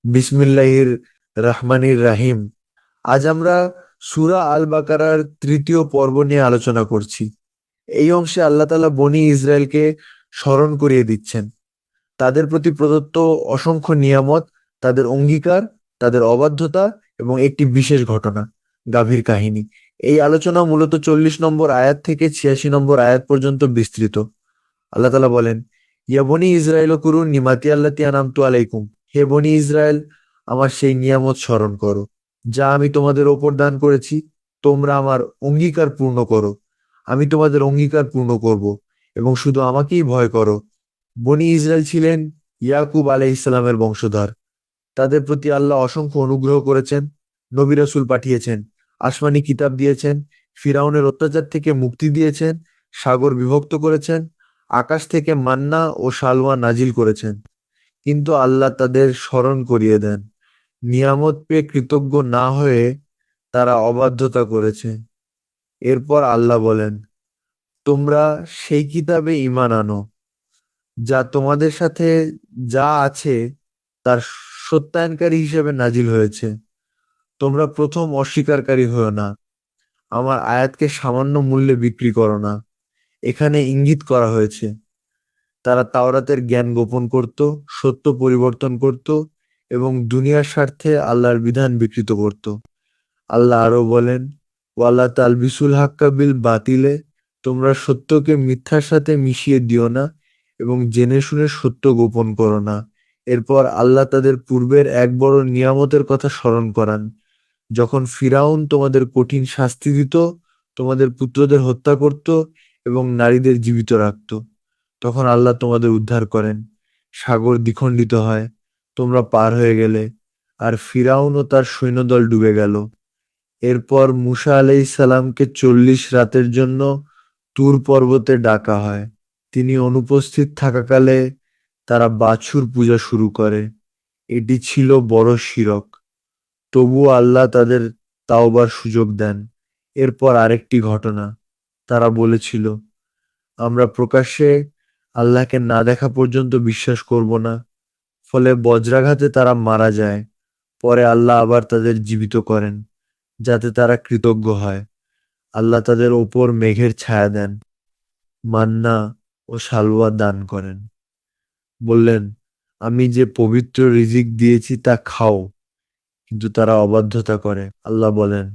বিসমিল্লাহির রহমানির রাহিম। আজ আমরা সূরা আল বাকারার তৃতীয় পর্ব নিয়ে আলোচনা করছি। এই অংশে আল্লাহ তাআলা বনি ইসরায়েলকে স্মরণ করিয়ে দিচ্ছেন তাদের প্রতি প্রদত্ত অসংখ্য নিয়ামত, তাদের অঙ্গীকার, তাদের অবাধ্যতা এবং একটি বিশেষ ঘটনা, গাভীর কাহিনী। এই আলোচনা মূলত 40 নম্বর আয়াত থেকে 86 নম্বর আয়াত পর্যন্ত বিস্তৃত। আল্লাহ তাআলা বলেন, ইয়া বনি ইসরায়েল কুরু নিমাতি আল্লাতি আনামতু আলাইকুম। হে বনি ইসরায়েল, আমার সেই নিয়ামত স্মরণ করো যা আমি তোমাদের ওপর দান করেছি। তোমরা আমার অঙ্গীকার পূর্ণ করো, আমি তোমাদের অঙ্গীকার পূর্ণ করব, এবং শুধু আমাকেই ভয় করো। বনি ইসরায়েল ছিলেন ইয়াকুব আলাইহিস সালামের বংশধর। তাদের প্রতি আল্লাহ অসংখ্য অনুগ্রহ করেছেন, নবী রাসূল পাঠিয়েছেন, আসমানি কিতাব দিয়েছেন, ফিরাউনের অত্যাচার থেকে মুক্তি দিয়েছেন, সাগর বিভক্ত করেছেন, আকাশ থেকে মান্না ও সালওয়া নাজিল করেছেন। কিন্তু আল্লাহ তাদের স্মরণ করিয়ে দেন, নিয়ামত পেয়ে কৃতজ্ঞ না হয়ে তারা অবাধ্যতা করেছে। এরপর আল্লাহ বলেন, তোমরা সেই কিতাবে ঈমান আনো যা তোমাদের সাথে যা আছে তার সত্যায়নকারী হিসেবে নাজিল হয়েছে। তোমরা প্রথম অস্বীকারী হও না, আমার আয়াতকে সামান্য মূল্যে বিক্রি করো না। এখানে ইঙ্গিত করা হয়েছে তারা তাওরাতের জ্ঞান গোপন করত, সত্য পরিবর্তন করত এবং দুনিয়ার স্বার্থে আল্লাহর বিধান বিকৃত করত। আল্লাহ আরো বলেন, ওয়ালা তালবিসুল হাক্কা বিল বাতিলে, তোমরা সত্যকে মিথ্যার সাথে মিশিয়ে দিও না এবং জেনে শুনে সত্য গোপন করো না। এরপর আল্লাহ তাদের পূর্বের এক বড় নিয়ামতের কথা স্মরণ করান। যখন ফিরাউন তোমাদের কঠিন শাস্তি দিত, তোমাদের পুত্রদের হত্যা করত এবং নারীদের জীবিত রাখত, তখন আল্লাহ তোমাদের উদ্ধার করেন। সাগর দ্বিখণ্ডিত হয়, তোমরা পার হয়ে গেলে, আর ফিরাউন ও তার সৈন্যদল ডুবে গেল। এরপর মুসা আলাইহিস সালামকে 40 রাতের জন্য তুর পর্বতে ডাকা হয়। তিনি অনুপস্থিত থাকাকালে তারা বাছুর পূজা শুরু করে। এটি ছিল বড় শিরক। তবুও আল্লাহ তাদের তাওবার সুযোগ দেন। এরপর আরেকটি ঘটনা, তারা বলেছিল, আমরা প্রকাশ্যে আল্লাহকে না দেখা পর্যন্ত বিশ্বাস করব না। ফলে বজ্রাঘাতে তারা মারা যায়। পরে আল্লাহ আবার তাদের জীবিত করেন যাতে তারা কৃতজ্ঞ হয়। আল্লাহ তাদের ওপর মেঘের ছায়া দেন, মান্না ও সালওয়া দান করেন। বললেন, আমি যে পবিত্র রিজিক দিয়েছি তা খাও। কিন্তু তারা অবাধ্যতা করে। আল্লাহ বলেন,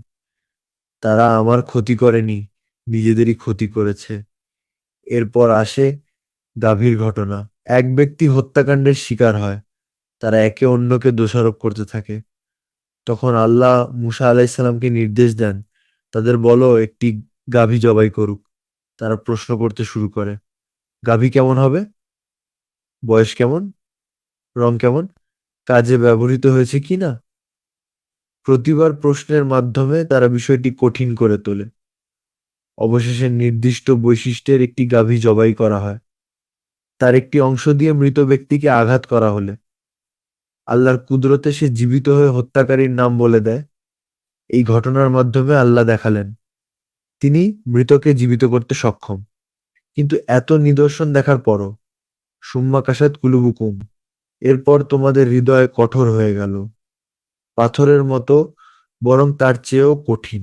তারা আমার ক্ষতি করেনি, নিজেদেরই ক্ষতি করেছে। এরপর আসে গাভীর ঘটনা। এক ব্যক্তি হত্যাকাণ্ডের শিকার হয়, তারা একে অন্যকে দোষারোপ করতে থাকে। তখন আল্লাহ মুসা আলাইহিসসালামকে নির্দেশ দেন, তাদের বলো একটি গাভী জবাই করুক। তারা প্রশ্ন করতে শুরু করে, গাভী কেমন হবে, বয়স কেমন, রং কেমন, কাজে ব্যবহৃত হয়েছে কিনা। প্রতিবার প্রশ্নের মাধ্যমে তারা বিষয়টি কঠিন করে তোলে। অবশেষে নির্দিষ্ট বৈশিষ্ট্যের একটি গাভী জবাই করা হয়। তার একটি অংশ দিয়ে মৃত ব্যক্তিকে আঘাত করা হলে আল্লাহর কুদরতে সে জীবিত হয়ে হত্যাকারীর নাম বলে দেয়। এই ঘটনার মাধ্যমে আল্লাহ দেখালেন তিনি মৃতকে জীবিত করতে সক্ষম। কিন্তু এত নিদর্শন দেখার পরও সুম্মা কাসাত কুলুবুকুম, এরপর তোমাদের হৃদয় কঠোর হয়ে গেল, পাথরের মতো, বরং তার চেয়েও কঠিন।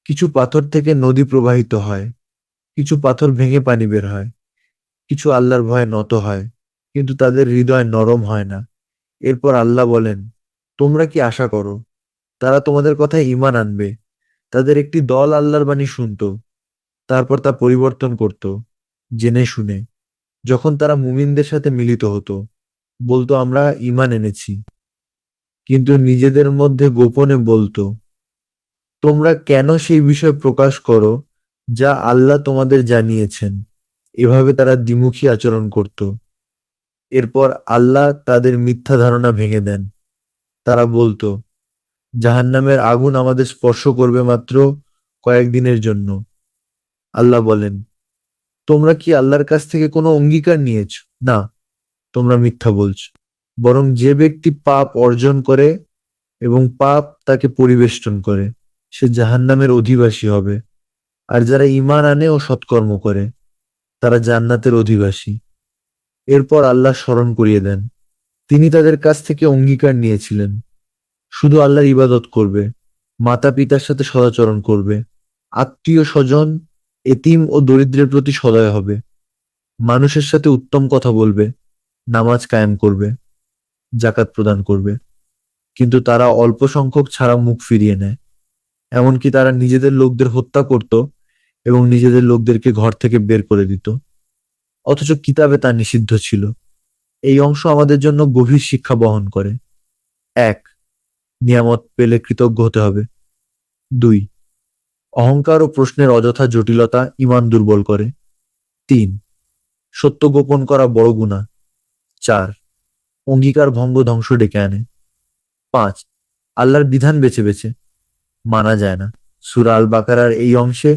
কিছু পাথর থেকে নদী প্রবাহিত হয়, কিছু পাথর ভেঙে পানি বের হয়, কিছু আল্লাহর ভয়ে নত হয়, কিন্তু তাদের হৃদয় নরম হয় না। এরপর আল্লাহ বলেন, তোমরা কি আশা করো তারা তোমাদের কথায় ঈমান আনবে? তাদের একটি দল আল্লাহর বাণী শুনতো, তারপর তা পরিবর্তন করত জেনে শুনে। যখন তারা মুমিনদের সাথে মিলিত হতো, বলতো আমরা ঈমান এনেছি, কিন্তু নিজেদের মধ্যে গোপনে বলতো, তোমরা কেন সেই বিষয় প্রকাশ করো যা আল্লাহ তোমাদের জানিয়েছেন। এভাবে তারা দ্বিমুখী আচরণ করত। এরপর আল্লাহ তাদের মিথ্যা ধারণা ভেঙে দেন। তারা বলতো, জাহান্নামের আগুন আমাদের স্পর্শ করবে মাত্র কয়েকদিনের জন্য। আল্লাহ বলেন, তোমরা কি আল্লাহর কাছ থেকে কোনো অঙ্গীকার নিয়েছ? না, তোমরা মিথ্যা বলছো। বরং যে ব্যক্তি পাপ অর্জন করে এবং পাপ তাকে পরিবেষ্টন করে, সে জাহান্নামের অধিবাসী হবে। আর যারা ঈমান আনে ও সৎকর্ম করে, তারা জান্নাতের অধিবাসী। এরপর আল্লাহ স্মরণ করিয়ে দেন, তিনি তাদের কাছ থেকে অঙ্গীকার নিয়েছিলেন, শুধু আল্লাহর ইবাদত করবে, মাতা পিতার সাথে সদাচরণ করবে, আত্মীয় স্বজন, এতিম ও দরিদ্রের প্রতি সদয় হবে, মানুষের সাথে উত্তম কথা বলবে, নামাজ কায়েম করবে, জাকাত প্রদান করবে। কিন্তু তারা অল্প সংখ্যক ছাড়া মুখ ফিরিয়ে নেয়। এমনকি তারা নিজেদের লোকদের হত্যা করত এবং নিজেদের লোকদেরকে ঘর থেকে বের করে দিত, অথচ কিতাবে তা নিষিদ্ধ ছিল। এই অংশ আমাদের জন্য গভীর শিক্ষা বহন করে। 1. নিয়ামত পেলে কৃতজ্ঞ হতে হবে। 2. অহংকার ও প্রশ্নের অযথা জটিলতা ঈমান দুর্বল করে। 3. সত্য গোপন করা বড় গুনাহ। 4. অঙ্গীকার ভঙ্গ ধ্বংস ডেকে আনে। 5. আল্লাহর বিধান বেছে বেছে মানা যায় না। সূরা আল বাকারার এই অংশে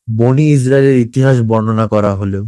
বনি ইসরায়েলের ইতিহাস বর্ণনা করা হলেও